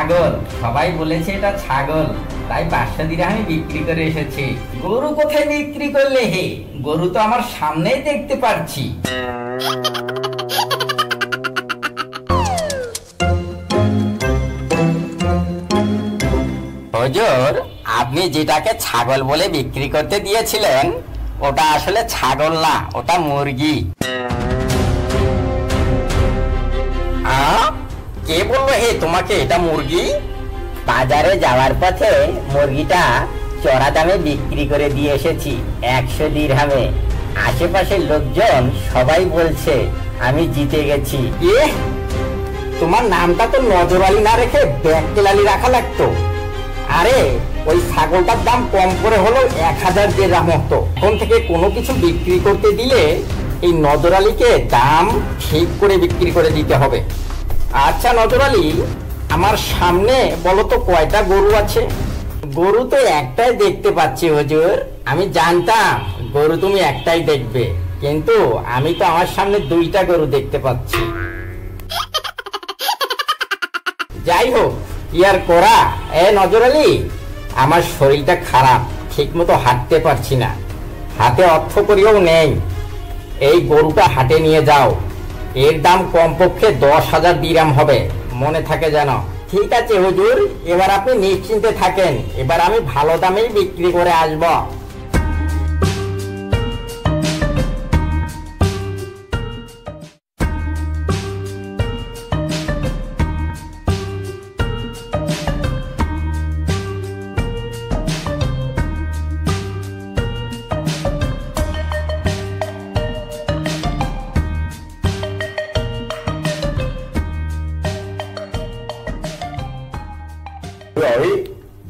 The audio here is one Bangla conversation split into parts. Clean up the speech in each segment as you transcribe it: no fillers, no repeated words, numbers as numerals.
ছাগল, সবাই বলেছে এটা ছাগল, তাই 500 দিরহামে বিক্রি করে এসেছি। গরু কোথায় বিক্রি করলে হে? গরু তো আমার সামনেই দেখতে পাচ্ছি। হুজুর, আপনি যেটাকে ছাগল বলে বিক্রি করতে দিয়েছিলেন ওটা আসলে ছাগল না, ওটা মুরগি। কে বললো হে তোমাকে এটা মুরগি? বাজারে যাওয়ার পথে মুরগিটা চড়া দামে বিক্রি করে দিয়ে এসেছি 100 দিরহামে। আশেপাশের লোকজন সবাই বলছে আমি জিতে গেছি। তোমার নামটা তো নজর আলী না রেখে ব্যাককেল আলী রাখা লাগতো। আরে ওই ছাগলটার দাম কম করে হলো 1000 দিরহাম হতো। এখন থেকে কোনো কিছু বিক্রি করতে দিলে এই নজর আলীকে দাম ঠিক করে বিক্রি করে দিতে হবে। আচ্ছা নজর আলী, আমার সামনে বলো তো কয়টা গরু আছে? গরু তো একটাই দেখতে পাচ্ছি হুজুর। আমি জানতাম গরু তুমি একটাই দেখবে, কিন্তু আমি তো আমার সামনে 2টা গরু দেখতে পাচ্ছি। যাই হোক, কি আর করা। নজর আলী, আমার শরীরটা খারাপ, ঠিক মতো হাঁটতে পারছি না, হাতে অর্থ করিও নেই। এই গরুটা হাটে নিয়ে যাও, এর দাম কমপক্ষে 10,000 দিরহাম হবে, মনে থাকে যেন। ঠিক আছে হুজুর, এবার আপনি নিশ্চিন্তে থাকেন, এবার আমি ভালো দামেই বিক্রি করে আসবো।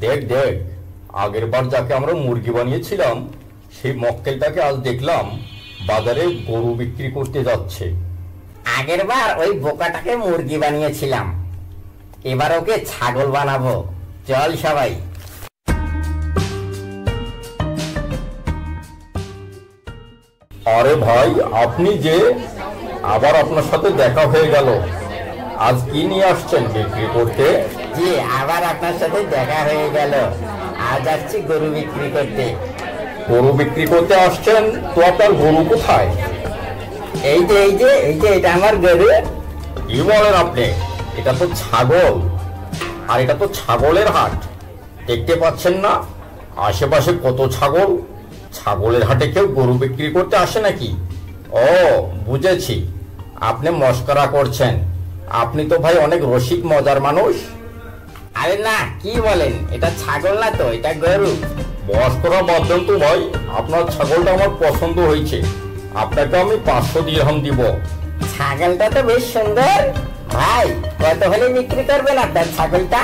দেখ দেখ, আগের বার যাকে আমরা মুরগি বানিয়েছিলাম সেই মক্কেলটাকে আজ দেখলাম বাজারে গরু বিক্রি করতে যাচ্ছে। আগের বার ওই বোকাটাকে মুরগি বানিয়েছিলাম, এবার ওকে ছাগল বানাবো। চল সবাই। আরে ভাই, আপনি যে, আবার আপনার সাথে দেখা হয়ে গেল। আজ কি নিয়ে আসছেন বিক্রি করতে? জি, আবার আপনার সাথে দেখা হয়ে গেল। আজ আসছি গরু বিক্রি করতে। গরু বিক্রি করতে আসছেন? তো আপনার গরু কোথায়? এই যে এই যে এই যে এটা আমার গরু। কি বলেন আপনি? এটা তো ছাগল, আর এটা তো ছাগলের হাট। দেখতে পাচ্ছেন না আশেপাশে কত ছাগল? ছাগলের হাটে কেউ গরু বিক্রি করতে আসে নাকি? ও বুঝেছি, আপনি মস্করা করছেন। আপনি তো ভাই অনেক রসিক মজার মানুষ। আরে না, কি বলেন, এটা ছাগল না তো, এটা গরু। মস্করা বাদ দেন তো ভাই, আপনার ছাগলটা আমার পছন্দ হয়েছে, আপনাকে আমি 500 দিরহাম দিব। ছাগলটা তো বেশ সুন্দর। ভাই, কত হলে বিক্রি করবেন আপনার ছাগলটা?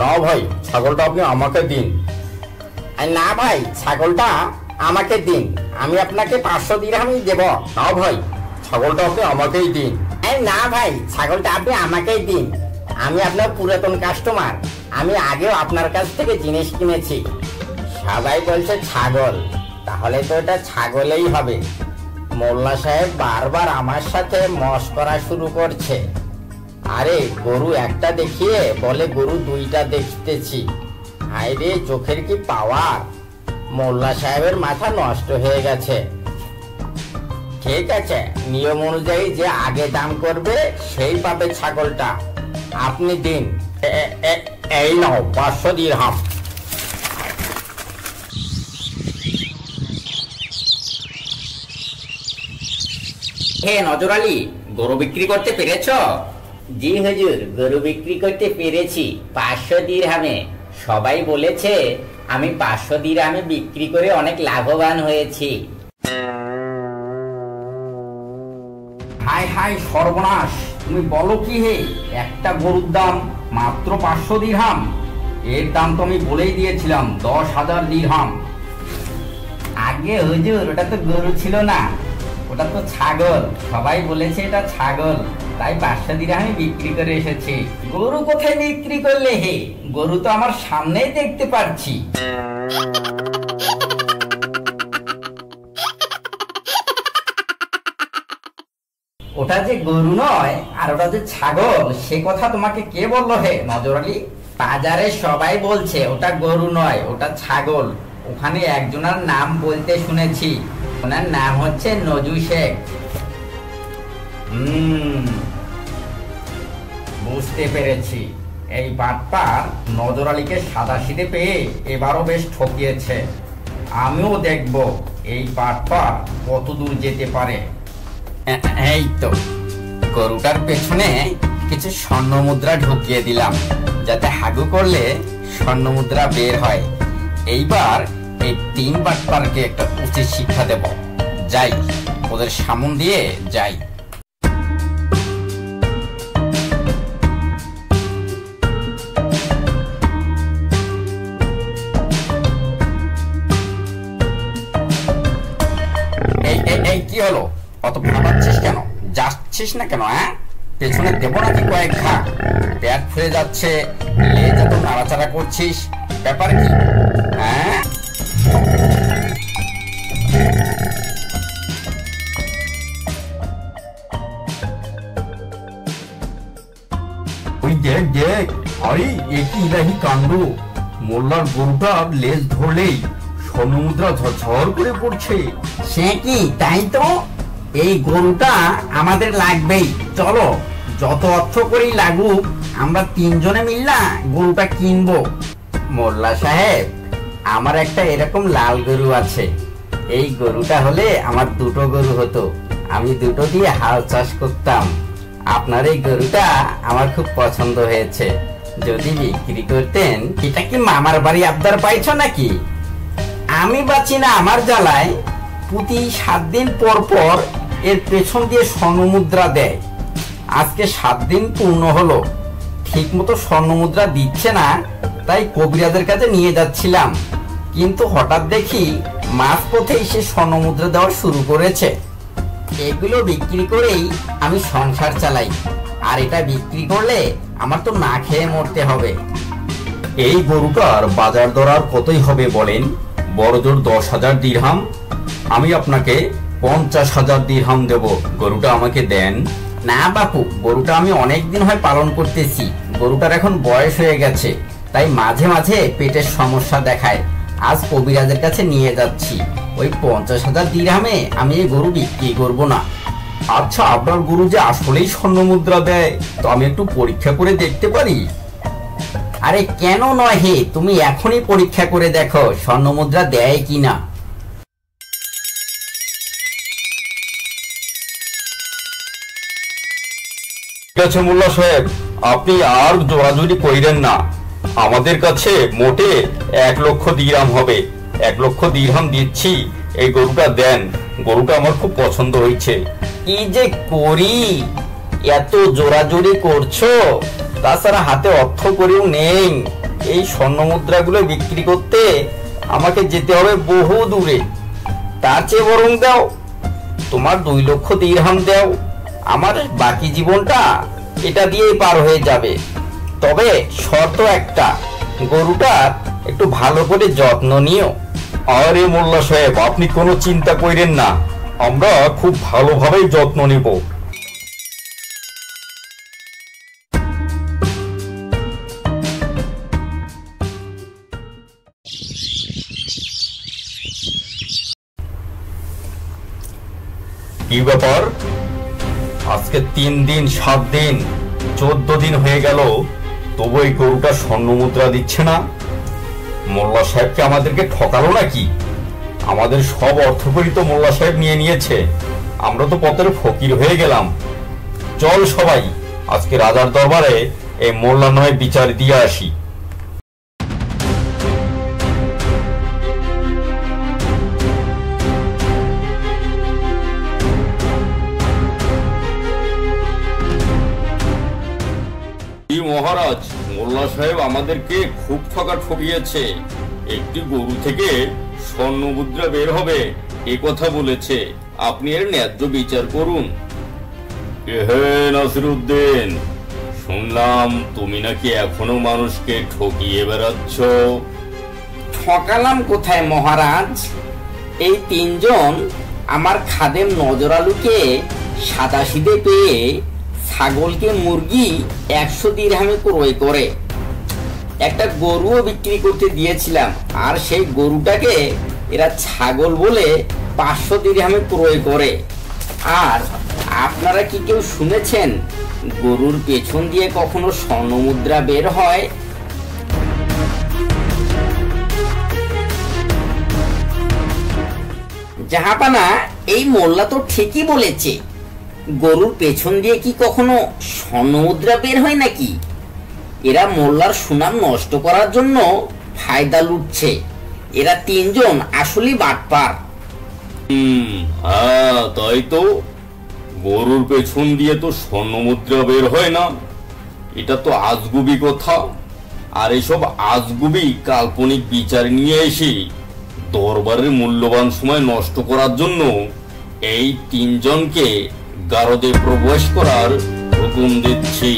না ভাই, ছাগলটা আপনি আমাকে দিন। না ভাই, ছাগলটা আমাকে দিন, আমি আপনাকে 500 দিরহামই দেব। না ভাই, ছাগলটা আপনি আমাকেই দিন। না ভাই, ছাগলটা আপনি আমাকেই দিন, আমি আপনার পুরাতন কাস্টমার, আমি আগেও আপনার কাছ থেকে জিনিস কিনেছি। সবাই বলছে ছাগল, তাহলে তো এটা ছাগলেই হবে। মোল্লা সাহেব বারবার আমার সাথে মশকরা শুরু করছে। আরে গরু একটা দেখিয়ে বলে গরু 2টা দেখতেছি। হায়রে, চোখের কি পাওয়ার! মোল্লা সাহেবের মাথা নষ্ট হয়ে গেছে। ঠিক আছে, নিয়ম অনুযায়ী যে আগে দাম করবে সেই পাবে ছাগলটা। আপনি দিন। এই নাও 500 দিরহাম। হে নজর আলী, গরু বিক্রি করতে পেরেছ? জি হুজুর, গরু বিক্রি করতে পেরেছি 500 দিরহামে। সবাই বলেছে আমি 500 দিরহামে বিক্রি করে অনেক লাভবান হয়েছি। হায় হায় সর্বনাশ, তুমি বলো কি হে? একটা গরুর দাম মাত্র 500 দিরহাম। এর দাম তো আমি বলেই দিয়েছিলাম 10,000 দিরহাম। আগে হুজুর, ওটা তো গরু ছিল না, ওটা তো ছাগল। সবাই বলেছে এটা ছাগল, তাই 500 দিরহামে বিক্রি করে এসেছি। গরু কোথায় বিক্রি করলে হে? গরু তো আমার সামনেই দেখতে পাচ্ছি। ওটা যে গরু নয় আর ওটা যে ছাগল সে কথা তোমাকে কে বললো হে নজর আলী? বাজারে সবাই বলছে ওটা গরু নয় ওটা ছাগল। ওখানে একজনের নাম বলতে শুনেছি, ওনার নাম হচ্ছে নজু শেখ। বুঝতে পেরেছি, এই বাটপার নজর আলীকে সাদাসিধে পেয়ে এবারও বেশ ঠকিয়েছে। আমিও দেখব এই বাটপার কত দূর যেতে পারে। এই তো গরুটার পেছনে কিছু স্বর্ণ মুদ্রা ঢুকিয়ে দিলাম, যাতে হাগু করলে স্বর্ণ মুদ্রা বের হয়। এইবার এই 3 বাটপারকে একটা উচিত শিক্ষা দেব। যাই, ওদের সামন দিয়ে যাই। এই কি হলো? অত ভাবাচ্ছিস কেন? যাচ্ছিস না কেন? পেছনে দেবো নাকি কয়েক ঘা? পেট ফুলে যাচ্ছে, লেজ এত নাড়াচাড়া করছিস, ব্যাপার কি? ওই দেখ দেখ, আরে একই ইলাহি কাণ্ড! মোল্লার গরুটার লেজ ধরলেই স্বর্ণ মুদ্রা ঝরঝর করে পড়ছে। সে কি? তাই তো, এই গরুটা আমাদের লাগবেই। চলো, যত অর্থ করেই লাগুক আমরা 3 জনে মিললা গরুটা কিনবো। মোল্লা সাহেব, আমার একটা এরকম লাল গরু আছে। এই গরুটা হলে আমার 2টো গরু হতো, আমি 2টো দিয়ে হাল চাষ করতাম। আপনার এই গরুটা আমার খুব পছন্দ হয়েছে, যদি বিক্রি করতেন। এটা কি মামার বাড়ি আবদার পাইছো নাকি? আমি বাঁচি না আমার জ্বালায়, প্রতি 7 দিন পর পর এর পেছন দিয়ে স্বর্ণ মুদ্রা দেয়। আজকে 7 দিন পূর্ণ হলো, ঠিক মতো স্বর্ণ মুদ্রা দিচ্ছে না, তাই কবিরাজের কাছে নিয়ে যাচ্ছিলাম। কিন্তু হঠাৎ দেখি মাঝপথেই সে স্বর্ণ মুদ্রা দেওয়া শুরু করেছে। এগুলো বিক্রি করেই আমি সংসার চালাই, আর এটা বিক্রি করলে আমার তো না খেয়ে মরতে হবে। এই গরুটার বাজার দর আর কতই হবে বলেন? বড়জোর 10,000 দিরহাম। আমি আপনাকে 50,000 দিরহাম দেব, গরুটা আমাকে দেন। না বাপু, গরুটা আমি অনেকদিন হয় পালন করতেছি। গরুটার এখন বয়স হয়ে গেছে, তাই মাঝে মাঝে পেটের সমস্যা দেখায়। আজ কবিরাজের কাছে নিয়ে যাচ্ছি, ওই 50,000 দিরহামে আমি এই গরু বিক্রি করব না। আচ্ছা, আপনার গরু যে আসলেই স্বর্ণ মুদ্রা দেয়, তো আমি একটু পরীক্ষা করে দেখতে পারি? আরে কেন নয় হে, তুমি এখনই পরীক্ষা করে দেখো স্বর্ণ মুদ্রা দেয় কিনা। ঠিক আছে মোল্লা সাহেব, আপনি আর জোরাজুরি কইরেন না। আমাদের কাছে মোটে 1 লক্ষ দিরহাম হবে। 1 লক্ষ দিরহাম দিচ্ছি, এই গরুটা দেন। গরুটা আমার খুব পছন্দ হয়েছে। কি যে করি, এত জোরাজুরি করছো, তাছাড়া হাতে অর্থ করেও নেই। এই স্বর্ণ মুদ্রাগুলো বিক্রি করতে আমাকে যেতে হবে বহু দূরে। তার চেয়ে বরং দাও, তোমার 2 লক্ষ দিরহাম দাও, আমার বাকি জীবনটা এটা দিয়েই পার হয়ে যাবে। তবে শর্ত একটা, গরুটার একটু ভালো করে যত্ন নিও। আরে মোল্লা সাহেব, আপনি কোনো চিন্তা কইরেন না, আমরা খুব ভালোভাবেই যত্ন নিব। কি ব্যাপার? আজকে 3 দিন 7 দিন 14 দিন হয়ে গেল, তবু এই গরুটা স্বর্ণ মুদ্রা দিচ্ছে না। মোল্লা সাহেবকে আমাদেরকে ঠকালো নাকি? আমাদের সব অর্থকরী তো মোল্লা সাহেব নিয়ে নিয়েছে, আমরা তো পথের ফকির হয়ে গেলাম। চল সবাই আজকে রাজার দরবারে এই মোল্লা নয় বিচার দিয়ে আসি। মহারাজ, মোল্লা সাহেব আমাদেরকে খুব ঠকিয়েছে। একটি গরু থেকে স্বর্ণ মুদ্রা বের হবে এ কথা বলেছে। আপনি এর ন্যায্য বিচার করুন। হে নাসিরউদ্দিন, শুনলাম তুমি নাকি এখনো মানুষকে ঠকিয়ে বেড়াচ্ছ। ঠকালাম কোথায় মহারাজ? এই 3 জন আমার খাদেম নজর আলুকে 87 পেয়ে ছাগলকে মুরগি 100 দিরহামে ক্রয় করে। একটা গরুও বিক্রি করতে দিয়েছিলাম, আর সেই গরুটাকে এরা ছাগল বলে 500 দিরহামে ক্রয় করে। আর আপনারা কি কেউ শুনেছেন গরুর পেছন দিয়ে কখনো স্বর্ণমুদ্রা বের হয়? জাহাপানা, এই মোল্লা তো ঠিকই বলেছে, গরুর পেছন দিয়ে কি কখনো স্বর্ণমুদ্রা বের হয় নাকি? এরা মোল্লার সুনাম নষ্ট করার জন্য ফায়দা লুটছে। এরা তিনজন আসলেই বাটপার। হ্যাঁ তাই তো, গরুর পেছন দিয়ে তো স্বর্ণমুদ্রা বের হয় না, এটা তো আজগুবি কথা। আর এসব আজগুবি কাল্পনিক বিচার নিয়ে এসে দরবারের মূল্যবান সময় নষ্ট করার জন্য এই তিনজনকে গারদে প্রবেশ করার হুকুম দিচ্ছি।